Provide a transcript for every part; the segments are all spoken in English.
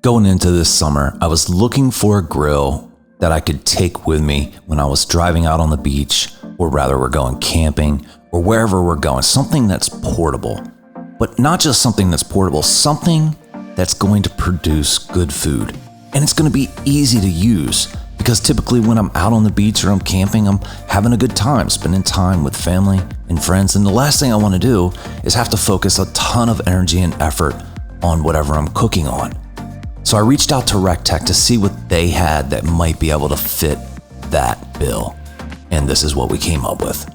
Going into this summer, I was looking for a grill that I could take with me when I was driving out on the beach, or rather we're going camping, or wherever we're going, something that's portable. But not just something that's portable, something that's going to produce good food. And it's going to be easy to use, because typically when I'm out on the beach or I'm camping, I'm having a good time, spending time with family and friends. And the last thing I want to do is have to focus a ton of energy and effort on whatever I'm cooking on. So I reached out to REC TEC to see what they had that might be able to fit that bill. And this is what we came up with.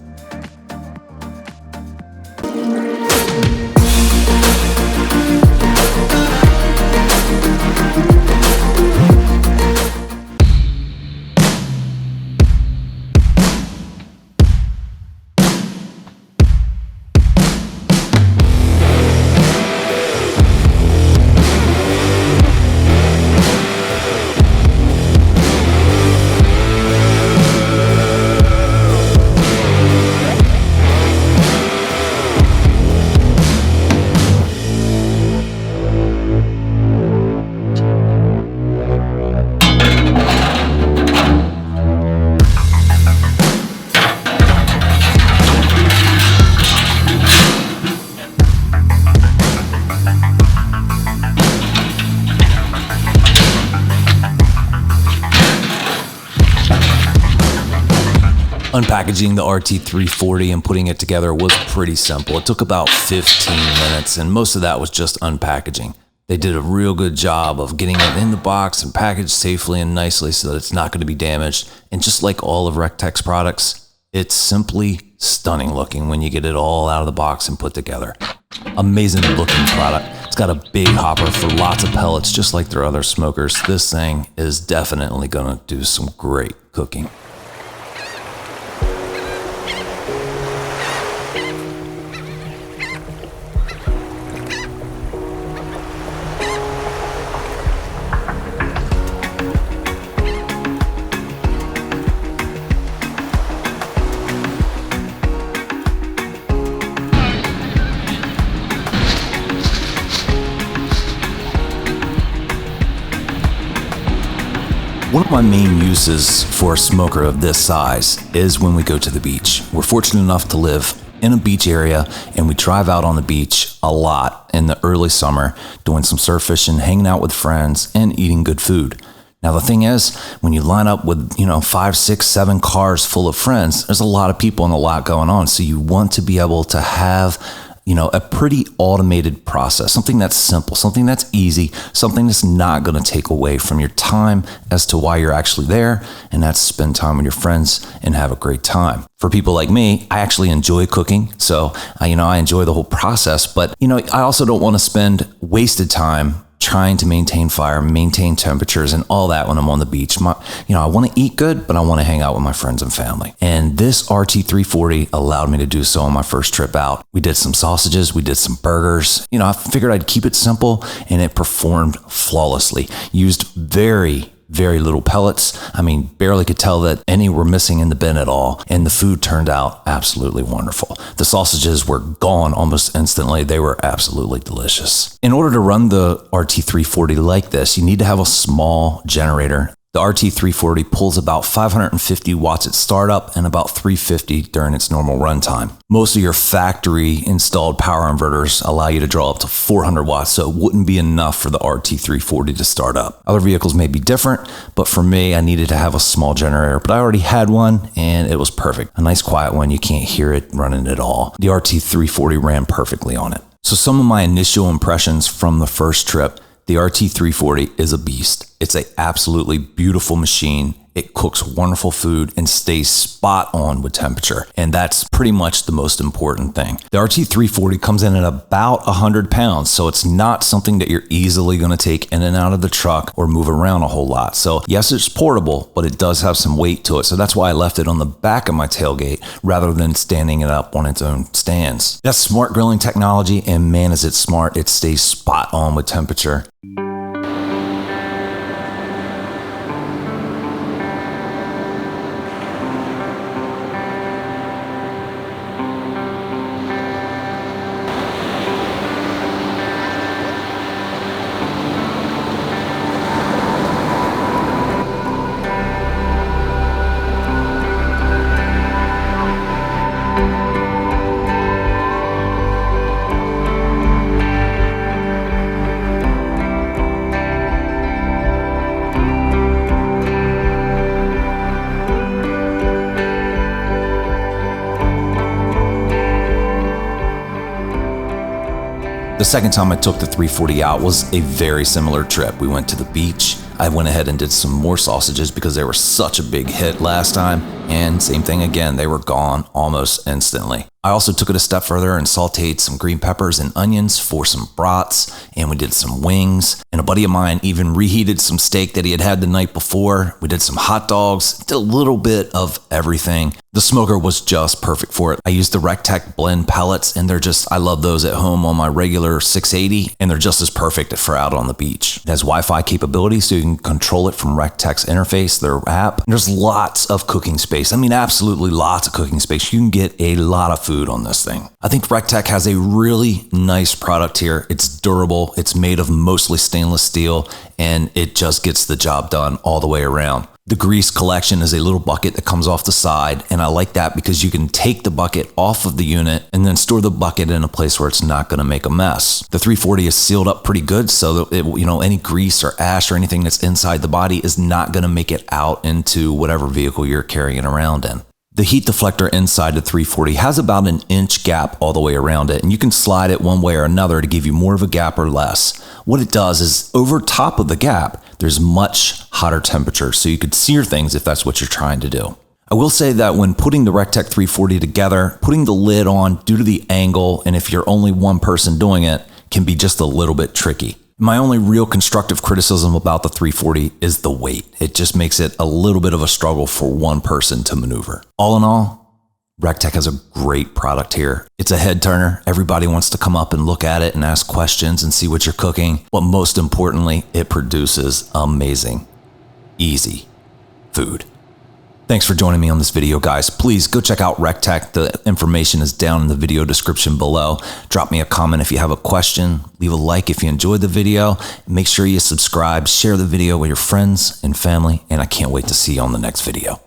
Unpackaging the RT340 and putting it together was pretty simple. It took about 15 minutes, and most of that was just unpackaging. They did a real good job of getting it in the box and packaged safely and nicely so that it's not going to be damaged. And just like all of REC TEC's products, it's simply stunning looking when you get it all out of the box and put together. Amazing looking product. It's got a big hopper for lots of pellets, just like their other smokers. This thing is definitely going to do some great cooking. One of my main uses for a smoker of this size is when we go to the beach. We're fortunate enough to live in a beach area, and we drive out on the beach a lot in the early summer, doing some surf fishing, hanging out with friends, and eating good food. Now, the thing is, when you line up with, 5, 6, 7 cars full of friends, there's a lot of people and a lot going on. So you want to be able to have a pretty automated process, something that's simple, something that's easy, something that's not going to take away from your time as to why you're actually there, and that's spend time with your friends and have a great time. For people like me, I actually enjoy cooking, so I enjoy the whole process, but I also don't want to spend wasted time trying to maintain fire, maintain temperatures and all that when I'm on the beach. I want to eat good, but I want to hang out with my friends and family. And this RT340 allowed me to do so on my first trip out. We did some sausages, we did some burgers. I figured I'd keep it simple, and it performed flawlessly. Used very little pellets. Barely could tell that any were missing in the bin at all. And the food turned out absolutely wonderful. The sausages were gone almost instantly. They were absolutely delicious. In order to run the RT340 like this, you need to have a small generator. The RT340 pulls about 550 watts at startup and about 350 during its normal runtime. Most of your factory installed power inverters allow you to draw up to 400 watts, so it wouldn't be enough for the RT340 to start up. Other vehicles may be different, but for me, I needed to have a small generator, but I already had one and it was perfect. A nice quiet one, you can't hear it running at all. The RT340 ran perfectly on it. So some of my initial impressions from the first trip: the RT340 is a beast. It's an absolutely beautiful machine. It cooks wonderful food and stays spot on with temperature. And that's pretty much the most important thing. The RT340 comes in at about 100 pounds, so it's not something that you're easily going to take in and out of the truck or move around a whole lot. So yes, it's portable, but it does have some weight to it. So that's why I left it on the back of my tailgate rather than standing it up on its own stands. That's smart grilling technology, and man, is it smart. It stays spot on with temperature. second time I took the 340 out was a very similar trip. We went to the beach. I went ahead and did some more sausages because they were such a big hit last time. And same thing again, they were gone almost instantly. I also took it a step further and sauteed some green peppers and onions for some brats, and we did some wings. And a buddy of mine even reheated some steak that he had had the night before. We did some hot dogs, did a little bit of everything. The smoker was just perfect for it. I used the REC TEC blend pellets, and I love those at home on my regular 680, and they're just as perfect for out on the beach. It has Wi-Fi capability, so you can control it from REC TEC's interface, their app. And there's lots of cooking space. I mean, absolutely lots of cooking space. You can get a lot of food on this thing. I think REC TEC has a really nice product here. It's durable. It's made of mostly stainless steel, and it just gets the job done all the way around. The grease collection is a little bucket that comes off the side, and I like that because you can take the bucket off of the unit and then store the bucket in a place where it's not going to make a mess. The 340 is sealed up pretty good, so that any grease or ash or anything that's inside the body is not going to make it out into whatever vehicle you're carrying around in. The heat deflector inside the 340 has about an inch gap all the way around it, and you can slide it one way or another to give you more of a gap or less. What it does is over top of the gap, there's much hotter temperature, so you could sear things if that's what you're trying to do. I will say that when putting the REC TEC 340 together, putting the lid on due to the angle, and if you're only one person doing it, can be just a little bit tricky. My only real constructive criticism about the 340 is the weight. It just makes it a little bit of a struggle for one person to maneuver. All in all, REC TEC has a great product here. It's a head turner. Everybody wants to come up and look at it and ask questions and see what you're cooking. But most importantly, it produces amazing, easy food. Thanks for joining me on this video, guys. Please go check out REC TEC. The information is down in the video description below. Drop me a comment if you have a question. Leave a like if you enjoyed the video. Make sure you subscribe, share the video with your friends and family, and I can't wait to see you on the next video.